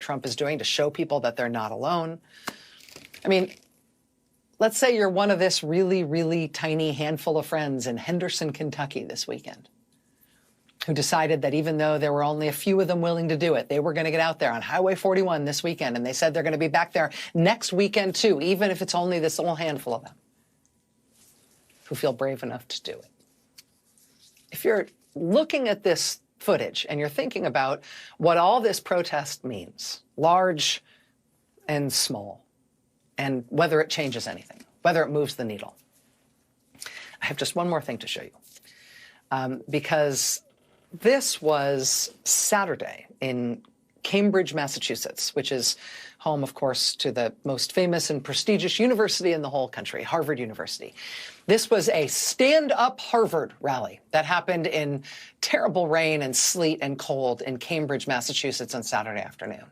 Trump is doing to show people that they're not alone. I mean, let's say you're one of this really, really tiny handful of friends in Henderson, Kentucky this weekend, who decided that even though there were only a few of them willing to do it, they were going to get out there on Highway 41 this weekend, and they said they're going to be back there next weekend too, even if it's only this little handful of them who feel brave enough to do it. If you're looking at this footage and you're thinking about what all this protest means, large and small, and whether it changes anything, whether it moves the needle, I have just one more thing to show you. Because this was Saturday in Cambridge, Massachusetts, which is home, of course, to the most famous and prestigious university in the whole country, Harvard University. This was a Stand Up Harvard rally that happened in terrible rain and sleet and cold in Cambridge, Massachusetts on Saturday afternoon.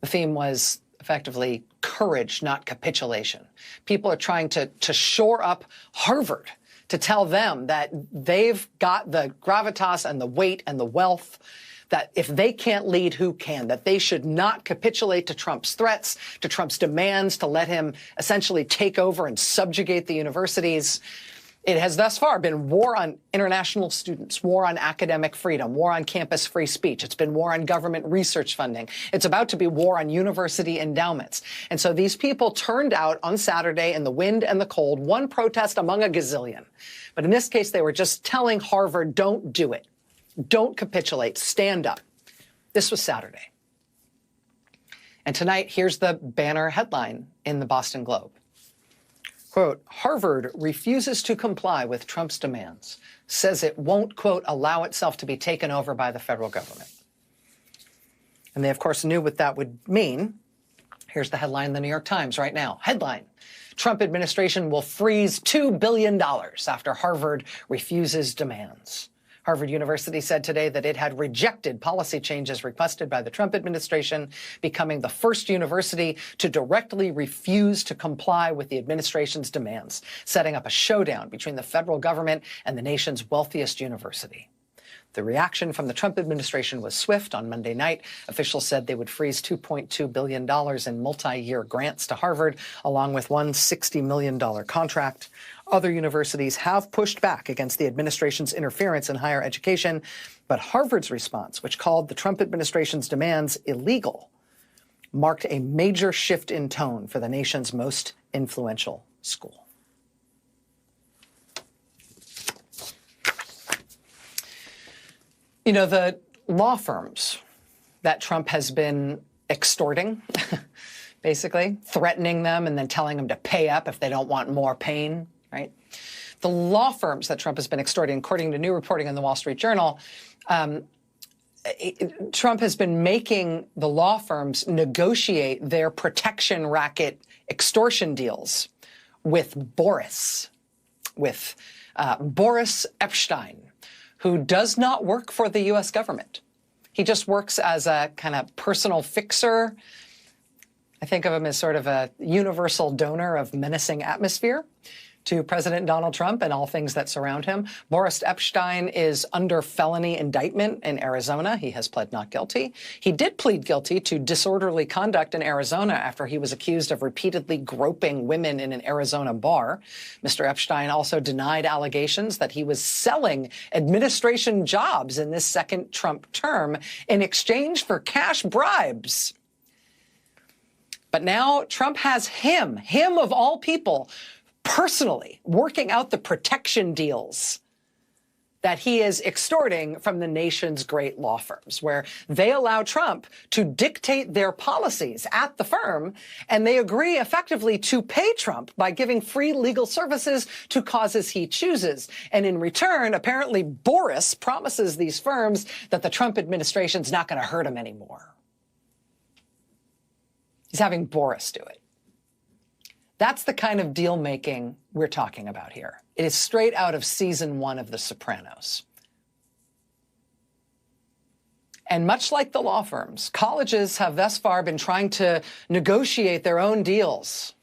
The theme was effectively courage, not capitulation. People are trying to shore up Harvard, to tell them that they've got the gravitas and the weight and the wealth, that if they can't lead, who can? That they should not capitulate to Trump's threats, to Trump's demands to let him essentially take over and subjugate the universities. It has thus far been war on international students, war on academic freedom, war on campus free speech. It's been war on government research funding. It's about to be war on university endowments. And so these people turned out on Saturday in the wind and the cold, one protest among a gazillion. But in this case, they were just telling Harvard, don't do it. Don't capitulate. Stand up. This was Saturday. And tonight, here's the banner headline in the Boston Globe. Quote, Harvard refuses to comply with Trump's demands, says it won't, quote, allow itself to be taken over by the federal government. And they, of course, knew what that would mean. Here's the headline in the New York Times right now. Headline, Trump administration will freeze $2 billion after Harvard refuses demands. Harvard University said today that it had rejected policy changes requested by the Trump administration, becoming the first university to directly refuse to comply with the administration's demands, setting up a showdown between the federal government and the nation's wealthiest university. The reaction from the Trump administration was swift. On Monday night, officials said they would freeze $2.2 billion in multi-year grants to Harvard, along with one $60 million contract. Other universities have pushed back against the administration's interference in higher education, but Harvard's response, which called the Trump administration's demands illegal, marked a major shift in tone for the nation's most influential school. You know, the law firms that Trump has been extorting, basically, threatening them and then telling them to pay up if they don't want more pain, right? The law firms that Trump has been extorting, according to new reporting in the Wall Street Journal, Trump has been making the law firms negotiate their protection racket extortion deals with Boris Epstein, who does not work for the U.S. government. He just works as a kind of personal fixer. I think of him as sort of a universal donor of menacing atmosphere to President Donald Trump and all things that surround him. Boris Epstein is under felony indictment in Arizona. He has pled not guilty. He did plead guilty to disorderly conduct in Arizona after he was accused of repeatedly groping women in an Arizona bar. Mr. Epstein also denied allegations that he was selling administration jobs in this second Trump term in exchange for cash bribes. But now Trump has him of all people, personally working out the protection deals that he is extorting from the nation's great law firms, where they allow Trump to dictate their policies at the firm, and they agree effectively to pay Trump by giving free legal services to causes he chooses. And in return, apparently Boris promises these firms that the Trump administration's not going to hurt him anymore. He's having Boris do it. That's the kind of deal-making we're talking about here. It is straight out of season 1 of The Sopranos. And much like the law firms, colleges have thus far been trying to negotiate their own deals.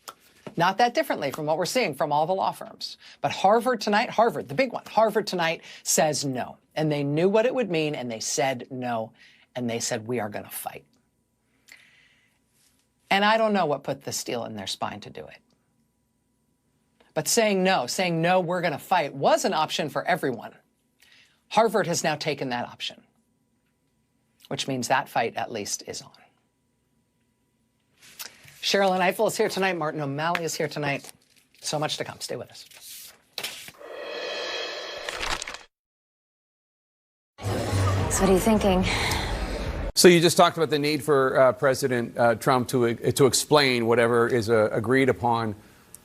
Not that differently from what we're seeing from all the law firms. But Harvard tonight, Harvard, the big one, Harvard tonight says no. And they knew what it would mean, and they said no. And they said, we are going to fight. And I don't know what put the steel in their spine to do it. But saying no, we're going to fight was an option for everyone. Harvard has now taken that option, which means that fight at least is on. Sherilyn Eiffel is here tonight. Martin O'Malley is here tonight. So much to come. Stay with us. So what are you thinking? So you just talked about the need for President Trump to explain whatever is agreed upon.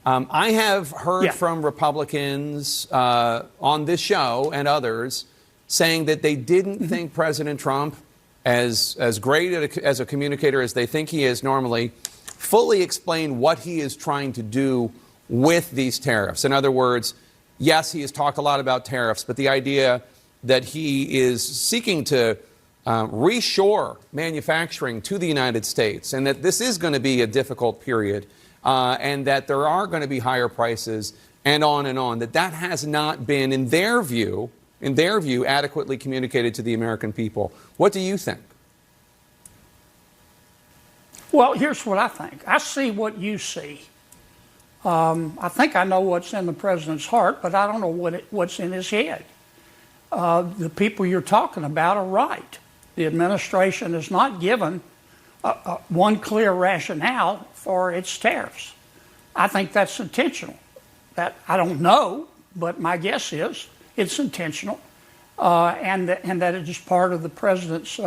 I have heard from Republicans on this show and others saying that they didn't think President Trump, as great as a communicator as they think he is normally, fully explained what he is trying to do with these tariffs. In other words, yes, he has talked a lot about tariffs, but the idea that he is seeking to reshore manufacturing to the United States, and that this is going to be a difficult period, and that there are going to be higher prices, and on, that has not been, in their view, adequately communicated to the American people. What do you think? Well, here's what I think. I see what you see. I think I know what's in the president's heart, but I don't know what's in his head. The people you're talking about are right. The administration has not given one clear rationale for its tariffs. I think that's intentional. That I don't know, but my guess is it's intentional, and that it is part of the president's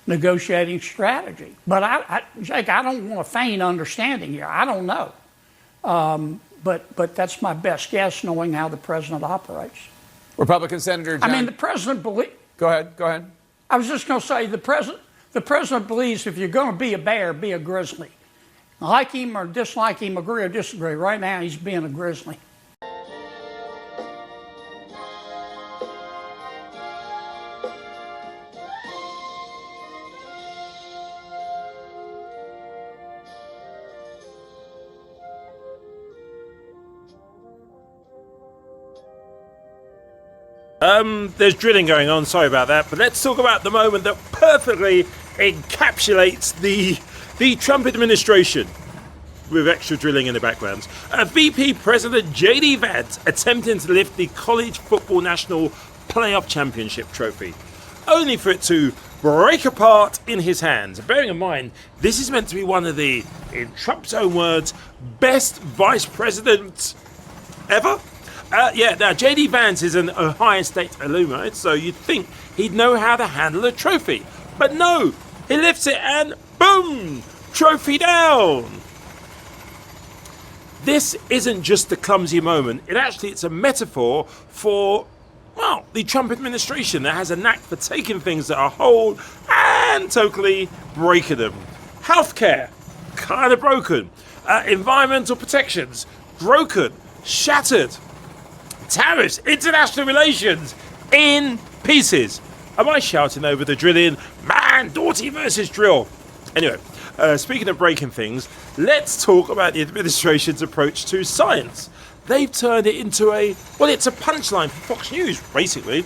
negotiating strategy. But Jake, I don't want to feign understanding here. I don't know, but that's my best guess, knowing how the president operates. Republican Senator John... I mean, the president believes... Go ahead. I was just going to say the president believes if you're going to be a bear, be a grizzly. Like him or dislike him, agree or disagree. Right now, he's being a grizzly. There's drilling going on, sorry about that, but let's talk about the moment that perfectly encapsulates the Trump administration, with extra drilling in the background. VP President J.D. Vance attempting to lift the College Football National Playoff Championship trophy, only for it to break apart in his hands. Bearing in mind, this is meant to be one of the, in Trump's own words, best vice presidents ever. Now J.D. Vance is an Ohio State alumni, so you'd think he'd know how to handle a trophy. But no, he lifts it and boom, trophy down. This isn't just a clumsy moment. It's a metaphor for, well, the Trump administration that has a knack for taking things that are whole and totally breaking them. Healthcare, kind of broken. Environmental protections, broken, shattered. Tariffs, international relations, in pieces. Am I shouting over the drilling? Man, Doughty versus drill. Anyway, speaking of breaking things, let's talk about the administration's approach to science. They've turned it into it's a punchline for Fox News, basically.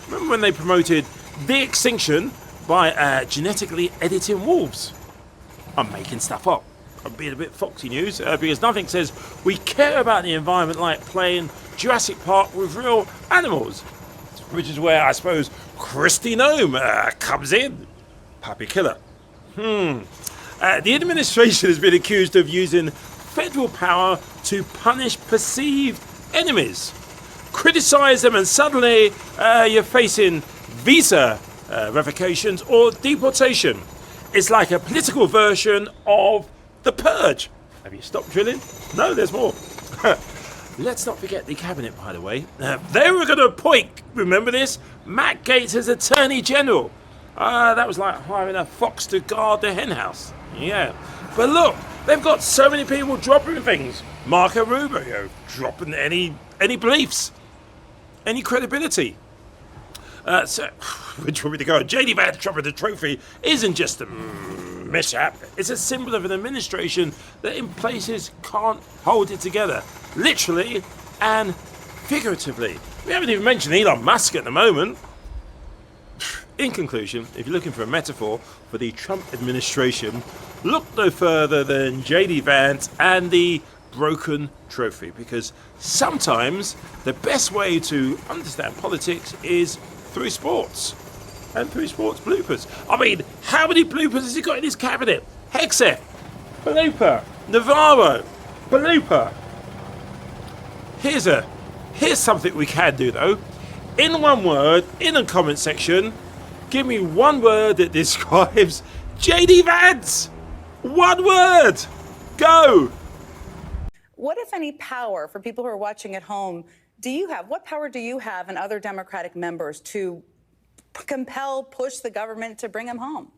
Remember when they promoted the extinction by genetically editing wolves? I'm making stuff up. I'm being a bit Foxy News, because nothing says we care about the environment like playing Jurassic Park with real animals. Which is where, I suppose, Kristi Noem comes in. Puppy killer. The administration has been accused of using federal power to punish perceived enemies. Criticise them and suddenly you're facing visa revocations or deportation. It's like a political version of The Purge. Have you stopped drilling? No, there's more. Let's not forget the cabinet, by the way. They were going to appoint, remember this, Matt Gaetz as Attorney General. That was like hiring a fox to guard the henhouse. Yeah. But look, they've got so many people dropping things. Marco Rubio dropping any beliefs, any credibility. So, which way to go? J.D. Vance dropping the trophy isn't just a mishap. It's a symbol of an administration that in places can't hold it together, literally and figuratively. We haven't even mentioned Elon Musk at the moment. In conclusion, if you're looking for a metaphor for the Trump administration, look no further than JD Vance and the broken trophy, because sometimes the best way to understand politics is through sports and through sports bloopers. I mean, how many bloopers has he got in his cabinet? Hegseth, blooper. Navarro, blooper. Here's something we can do though. In one word, in the comment section, give me one word that describes JD Vance. One word. Go. What, if any, power, for people who are watching at home, what power do you have and other Democratic members to compel, push the government to bring him home?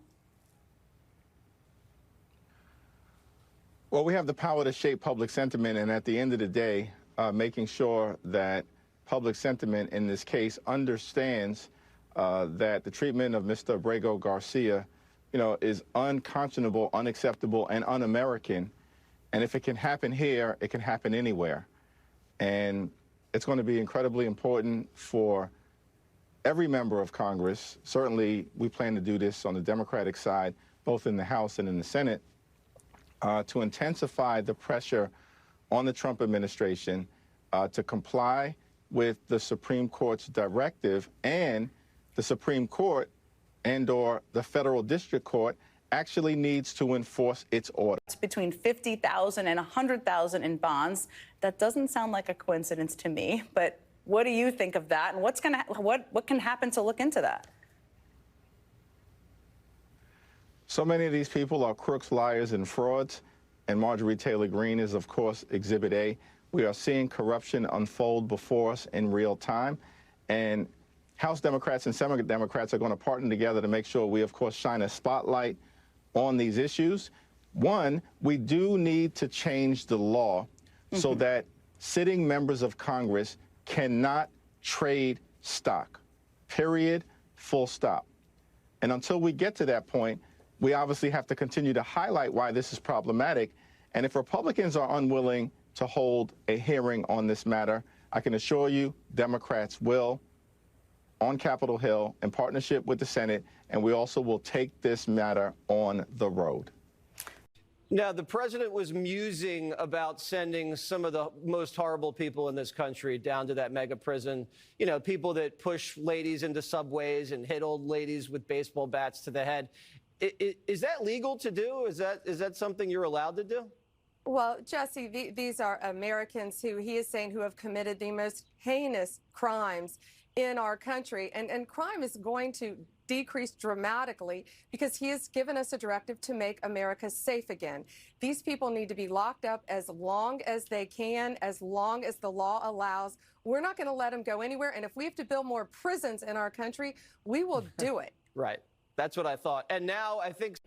Well, we have the power to shape public sentiment, and at the end of the day, making sure that public sentiment in this case understands that the treatment of Mr. Abrego Garcia, is unconscionable, unacceptable, and un-American. And if it can happen here, it can happen anywhere. And it's going to be incredibly important for every member of Congress. Certainly, we plan to do this on the Democratic side, both in the House and in the Senate, to intensify the pressure on the Trump administration to comply with the Supreme Court's directive, and the Supreme Court and/or the federal district court actually needs to enforce its order. It's between 50,000 and 100,000 in bonds. That doesn't sound like a coincidence to me, but what do you think of that? And what can happen to look into that? So many of these people are crooks, liars, and frauds, and Marjorie Taylor Greene is, of course, Exhibit A. We are seeing corruption unfold before us in real time, and House Democrats and Senate Democrats are going to partner together to make sure we, of course, shine a spotlight on these issues. One, we do need to change the law so that sitting members of Congress cannot trade stock, period, full stop. And until we get to that point, we obviously have to continue to highlight why this is problematic. And if Republicans are unwilling to hold a hearing on this matter, I can assure you Democrats will, on Capitol Hill, in partnership with the Senate, and we also will take this matter on the road. Now, the president was musing about sending some of the most horrible people in this country down to that mega prison. People that push ladies into subways and hit old ladies with baseball bats to the head. Is that legal to do? Is that something you're allowed to do? Well, Jesse, these are Americans who he is saying who have committed the most heinous crimes in our country. And crime is going to decrease dramatically because he has given us a directive to make America safe again. These people need to be locked up as long as they can, as long as the law allows. We're not going to let them go anywhere. And if we have to build more prisons in our country, we will do it. Right. That's what I thought. And now I think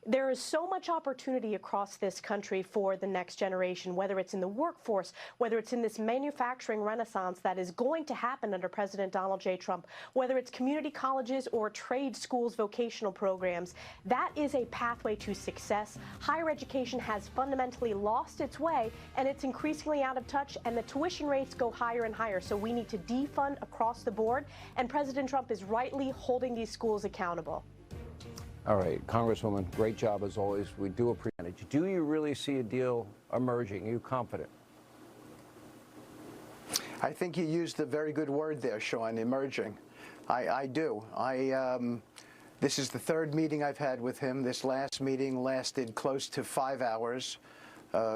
there is so much opportunity across this country for the next generation, whether it's in the workforce, whether it's in this manufacturing renaissance that is going to happen under President Donald J. Trump, whether it's community colleges or trade schools, vocational programs. That is a pathway to success. Higher education has fundamentally lost its way, and it's increasingly out of touch, and the tuition rates go higher and higher. So we need to defund across the board, and President Trump is rightly holding these schools accountable. All right, Congresswoman, great job as always. We do appreciate it. Do you really see a deal emerging? Are you confident? I think you used a very good word there, Sean, emerging. I do. This is the third meeting I've had with him. This last meeting lasted close to 5 hours.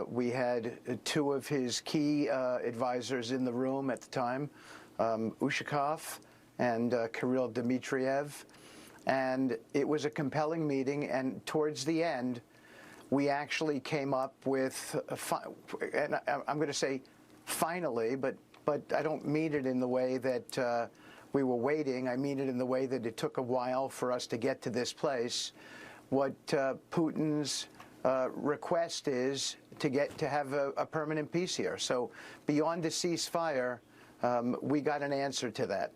We had two of his key advisors in the room at the time, Ushakov and Kirill Dmitriev. And it was a compelling meeting, and towards the end, we actually came up with, and I'm going to say finally, but I don't mean it in the way that we were waiting. I mean it in the way that it took a while for us to get to this place. What Putin's request is to have a permanent peace here. So beyond a ceasefire, we got an answer to that.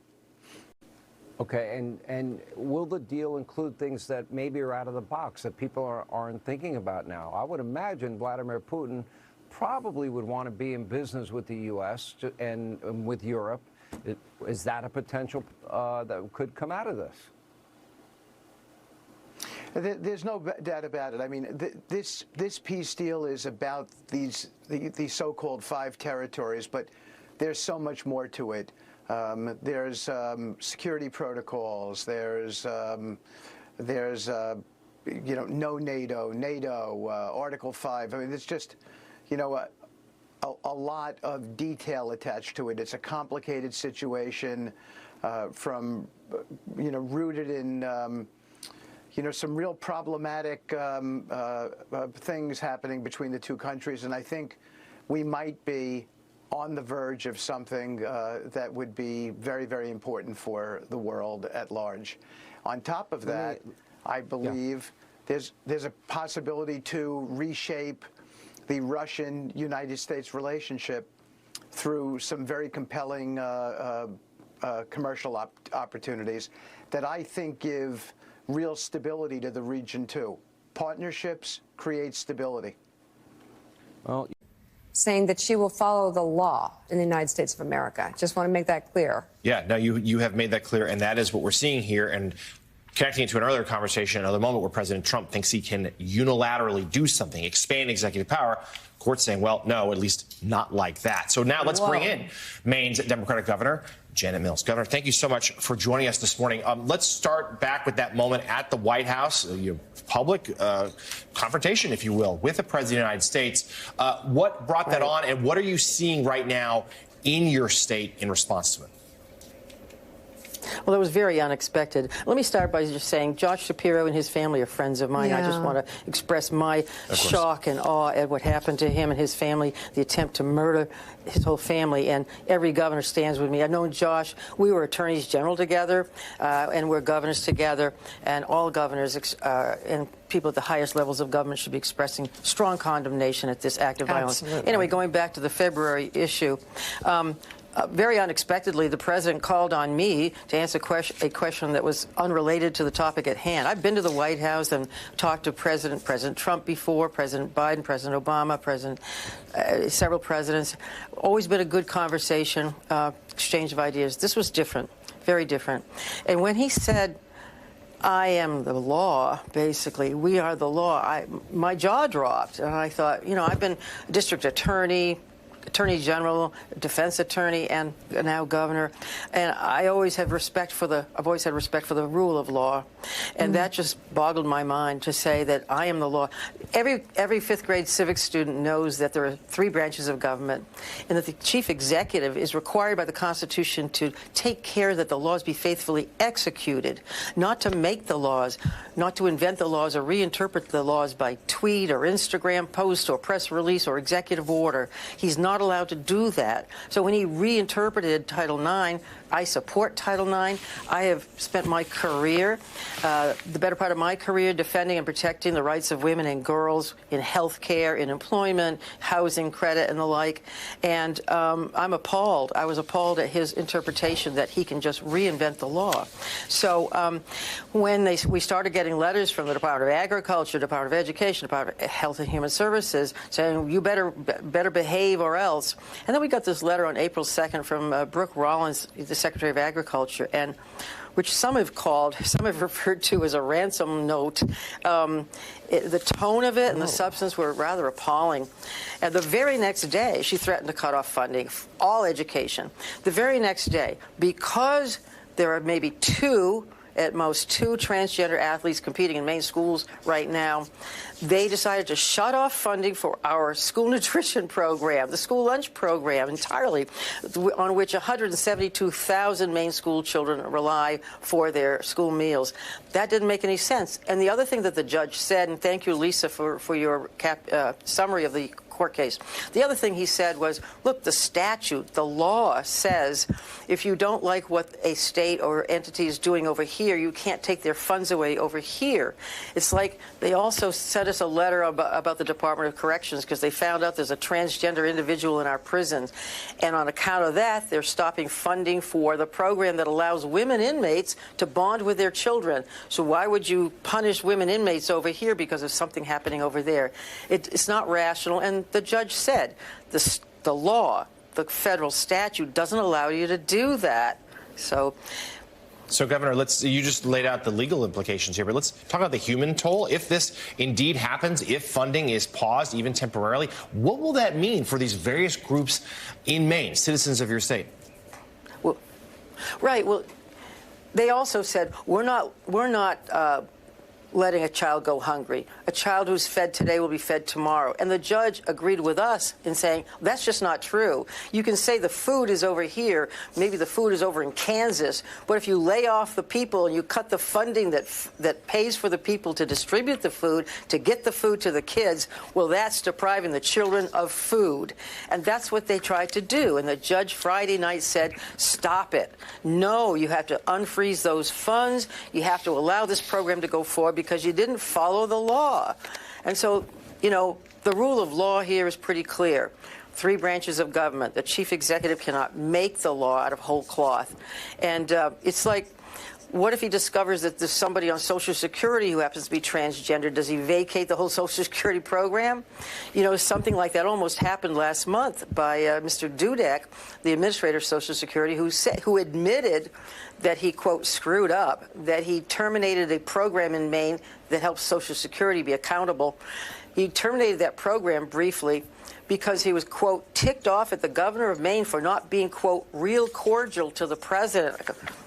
Okay, and will the deal include things that maybe are out of the box that people aren't thinking about now? I would imagine Vladimir Putin probably would want to be in business with the U.S. and with Europe. Is that a potential that could come out of this? There's no doubt about it. I mean, this peace deal is about these so-called 5 territories, but there's so much more to it. There's security protocols. There's you know, no NATO, Article 5. I mean, it's just, you know, a lot of detail attached to it. It's a complicated situation, from you know, rooted in you know, some real problematic things happening between the two countries, and I think we might be on the verge of something that would be very, very important for the world at large. On top of that, I believe there's a possibility to reshape the Russian-United States relationship through some very compelling commercial opportunities that I think give real stability to the region, too. Partnerships create stability. Well, saying that she will follow the law in the United States of America. Just want to make that clear. Yeah, no, you have made that clear, and that is what we're seeing here. And connecting it to an earlier conversation, another moment where President Trump thinks he can unilaterally do something, expand executive power. Court's saying, well, no, at least not like that. So now let's bring in Maine's Democratic Governor, Janet Mills. Governor, thank you so much for joining us this morning. Let's start back with that moment at the White House, public confrontation, if you will, with the President of the United States. What brought that on, and what are you seeing right now in your state in response to it? Well, it was very unexpected. Let me start by just saying Josh Shapiro and his family are friends of mine. I just want to express my shock and awe at what happened to him and his family, the attempt to murder his whole family, and every governor stands with me. I've known Josh. We were attorneys general together, and we're governors together, and all governors and people at the highest levels of government should be expressing strong condemnation at this act of violence. Anyway, going back to the February issue, very unexpectedly, the president called on me to answer a question that was unrelated to the topic at hand. I've been to the White House and talked to President Trump before, President Biden, President Obama, several presidents. Always been a good conversation, exchange of ideas. This was different, very different. And when he said, I am the law, basically, we are the law, my jaw dropped. And I thought, you know, I've been district attorney, Attorney General, defense attorney, and now governor, and I've always had respect for the rule of law, and that just boggled my mind to say that I am the law. Every fifth grade civics student knows that there are 3 branches of government, and that the chief executive is required by the Constitution to take care that the laws be faithfully executed, not to make the laws, not to invent the laws or reinterpret the laws by tweet or Instagram post or press release or executive order. He's not allowed to do that. So when he reinterpreted Title IX, I support Title IX. I have spent my career, the better part of my career, defending and protecting the rights of women and girls in health care, in employment, housing credit, and the like. And I'm appalled. I was appalled at his interpretation that he can just reinvent the law. So when we started getting letters from the Department of Agriculture, Department of Education, Department of Health and Human Services saying, you better behave or else. And then we got this letter on April 2nd from Brooke Rollins, the Secretary of Agriculture, and which some have referred to as a ransom note. The tone of it and the substance were rather appalling. And the very next day, she threatened to cut off funding, all education. The very next day, because there are maybe at most two transgender athletes competing in Maine schools right now, they decided to shut off funding for our school nutrition program, the school lunch program entirely, on which 172,000 Maine school children rely for their school meals. That didn't make any sense. And the other thing that the judge said, and thank you, Lisa, for your summary of the court case. The other thing he said was, look, the statute, the law says if you don't like what a state or entity is doing over here, you can't take their funds away over here. It's like they also sent us a letter about the Department of Corrections because they found out there's a transgender individual in our prisons. And on account of that, they're stopping funding for the program that allows women inmates to bond with their children. So why would you punish women inmates over here because of something happening over there? It's not rational. And the judge said the law, the federal statute, doesn't allow you to do that. So So, Governor, you just laid out the legal implications here, but let's talk about the human toll. If this indeed happens, if funding is paused, even temporarily, what will that mean for these various groups in Maine, citizens of your state? Well, right. Well, they also said we're not letting a child go hungry. A child who's fed today will be fed tomorrow. And the judge agreed with us in saying, that's just not true. You can say the food is over here, maybe the food is over in Kansas, but if you lay off the people and you cut the funding that pays for the people to distribute the food, to get the food to the kids, well, that's depriving the children of food. And that's what they tried to do. And the judge Friday night said, stop it. No, you have to unfreeze those funds. You have to allow this program to go forward because you didn't follow the law. And so, you know, the rule of law here is pretty clear. 3 branches of government. The chief executive cannot make the law out of whole cloth. And it's like, what if he discovers that there's somebody on Social Security who happens to be transgender? Does he vacate the whole Social Security program? You know, something like that almost happened last month by Mr. Dudek, the administrator of Social Security, who admitted that he, quote, screwed up, that he terminated a program in Maine that helps Social Security be accountable. He terminated that program briefly because he was, quote, ticked off at the governor of Maine for not being, quote, real cordial to the president.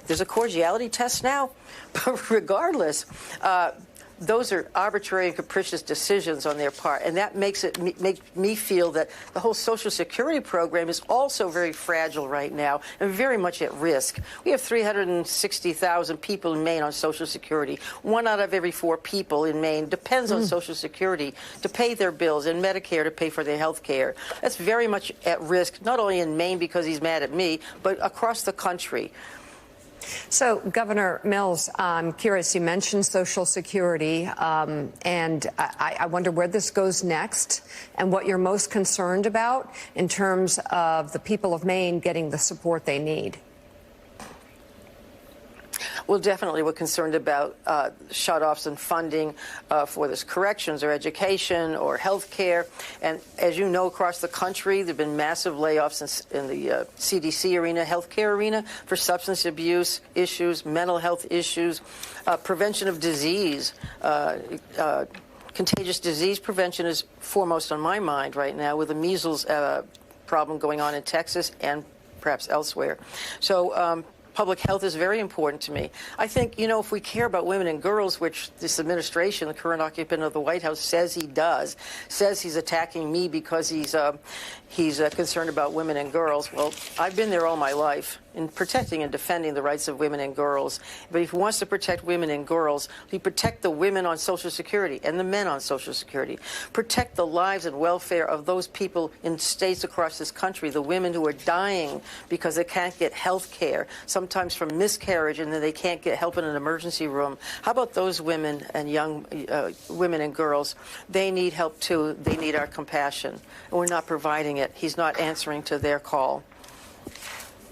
There's a cordiality test now? But regardless, those are arbitrary and capricious decisions on their part, and that makes me feel that the whole Social Security program is also very fragile right now and very much at risk. We have 360,000 people in Maine on Social Security. 1 out of every 4 people in Maine depends on Social Security to pay their bills and Medicare to pay for their health care. That's very much at risk, not only in Maine because he's mad at me, but across the country. So, Governor Mills, I'm curious, you mentioned Social Security, and I wonder where this goes next and what you're most concerned about in terms of the people of Maine getting the support they need. Well, definitely we're concerned about shutoffs in funding for this corrections or education or health care. And as you know, across the country, there have been massive layoffs in the CDC arena, healthcare arena, for substance abuse issues, mental health issues, prevention of disease. Contagious disease prevention is foremost on my mind right now with the measles problem going on in Texas and perhaps elsewhere. So public health is very important to me. I think, you know, if we care about women and girls, which this administration, the current occupant of the White House, says he does, says he's attacking me because he's concerned about women and girls. Well, I've been there all my life in protecting and defending the rights of women and girls. But if he wants to protect women and girls, he protect the women on Social Security and the men on Social Security. Protect the lives and welfare of those people in states across this country, the women who are dying because they can't get health care, sometimes from miscarriage, and then they can't get help in an emergency room. How about those women and young women and girls? They need help too. They need our compassion. And we're not providing it. He's not answering to their call.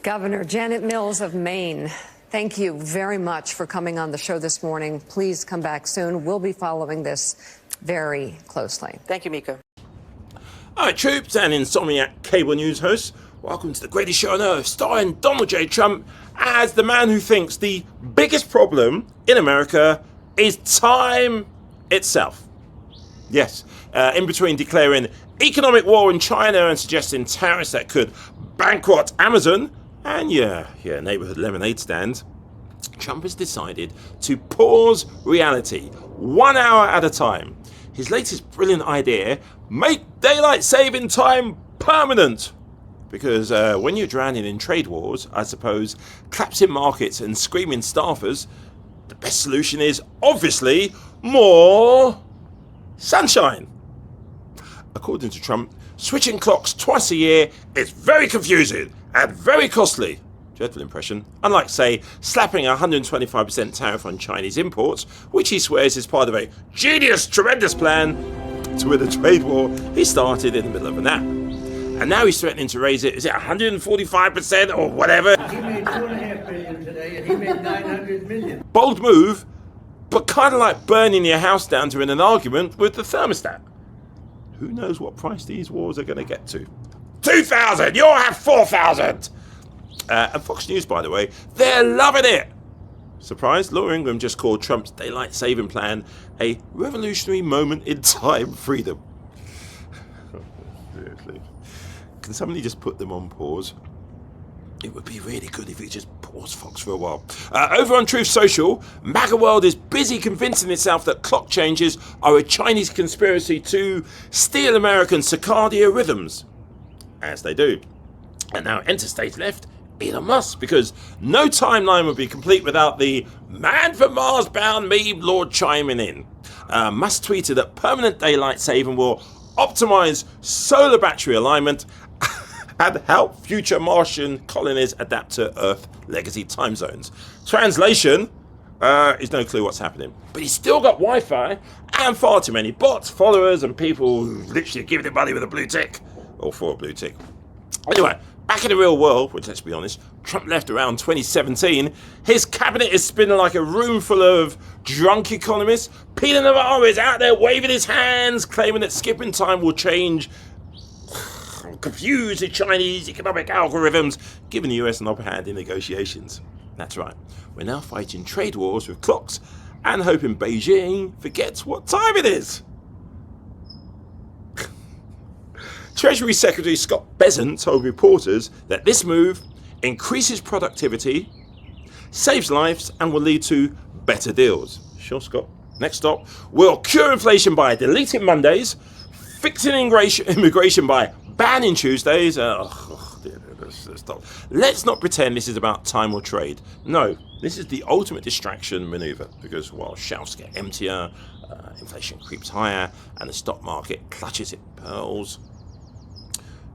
Governor Janet Mills of Maine, thank you very much for coming on the show this morning. Please come back soon. We'll be following this very closely. Thank you, Mika. All right, troops and Insomniac cable news hosts, welcome to the greatest show on earth, starring Donald J. Trump as the man who thinks the biggest problem in America is time itself. Yes, in between declaring economic war in China and suggesting tariffs that could bankrupt Amazon and your neighborhood lemonade stand, Trump has decided to pause reality 1 hour at a time. His latest brilliant idea, make daylight saving time permanent. Because when you're drowning in trade wars, I suppose, collapsing markets and screaming staffers, the best solution is obviously more sunshine. According to Trump, switching clocks twice a year is very confusing and very costly. Dreadful impression. Unlike, say, slapping a 125% tariff on Chinese imports, which he swears is part of a genius, tremendous plan to win a trade war he started in the middle of a nap. And now he's threatening to raise it, is it 145% or whatever? He made $2.5 billion today and he made $900 million. Bold move, but kind of like burning your house down to win an argument with the thermostat. Who knows what price these wars are going to get to? 2,000! You'll have 4,000! And Fox News, by the way, they're loving it. Surprise? Law Ingram just called Trump's daylight saving plan a revolutionary moment in time freedom. Seriously. Can somebody just put them on pause? It would be really good if you just pause Fox for a while. Over on Truth Social, MAGA World is busy convincing itself that clock changes are a Chinese conspiracy to steal American circadian rhythms. As they do. And now enter stage left, Elon Musk, because no timeline would be complete without the man from Mars bound meme lord chiming in. Musk tweeted that permanent daylight saving will optimize solar battery alignment and help future Martian colonies adapt to Earth legacy time zones. Translation is no clue what's happening. But he's still got Wi-Fi and far too many bots, followers, and people who literally give him money with a blue tick. Or for a blue tick. Anyway, back in the real world, which let's be honest, Trump left around 2017, his cabinet is spinning like a room full of drunk economists. Peter Navarro is out there waving his hands, claiming that skipping time will change, confuse the Chinese economic algorithms, giving the US an upper hand in negotiations. That's right, we're now fighting trade wars with clocks and hoping Beijing forgets what time it is. Treasury Secretary Scott Bessent told reporters that this move increases productivity, saves lives, and will lead to better deals. Sure, Scott. Next stop, we'll cure inflation by deleting Mondays, fixing immigration by banning Tuesdays. Stop. Let's not pretend this is about time or trade. No, this is the ultimate distraction maneuver because while shelves get emptier, inflation creeps higher, and the stock market clutches its pearls,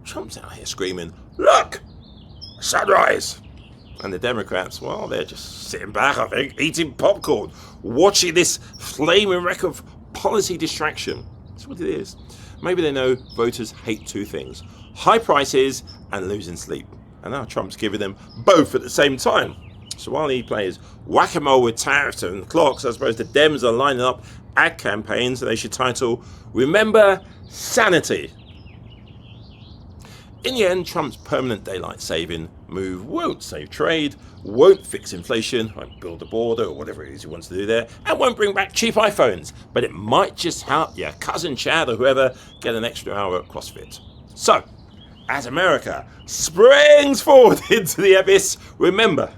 Trump's out here screaming, "Look, sunrise!" And the Democrats, well, they're just sitting back, I think, eating popcorn, watching this flaming wreck of policy distraction. That's what it is. Maybe they know voters hate two things: high prices and losing sleep. And now Trump's giving them both at the same time. So while he plays whack-a-mole with tariffs and clocks, I suppose the Dems are lining up ad campaigns that they should title, "Remember Sanity." In the end, Trump's permanent daylight saving move won't save trade, won't fix inflation, won't build a border or whatever it is he wants to do there, and won't bring back cheap iPhones. But it might just help your cousin Chad or whoever get an extra hour at CrossFit. So, as America springs forward into the abyss, remember,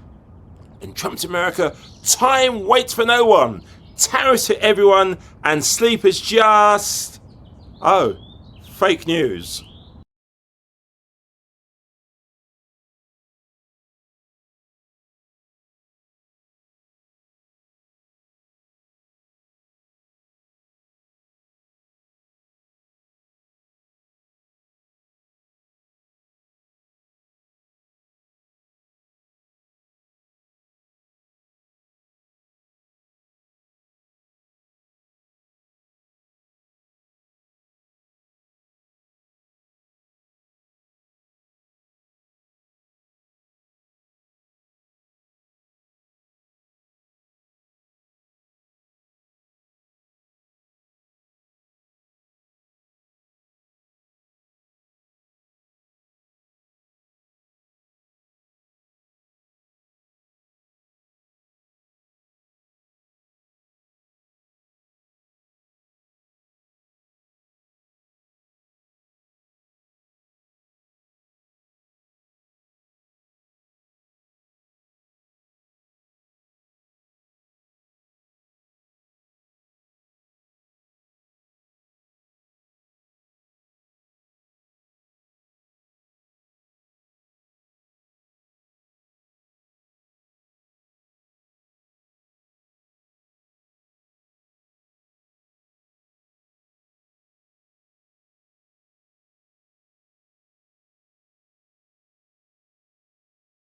in Trump's America, time waits for no one, tariffs hit everyone, and sleep is just, fake news.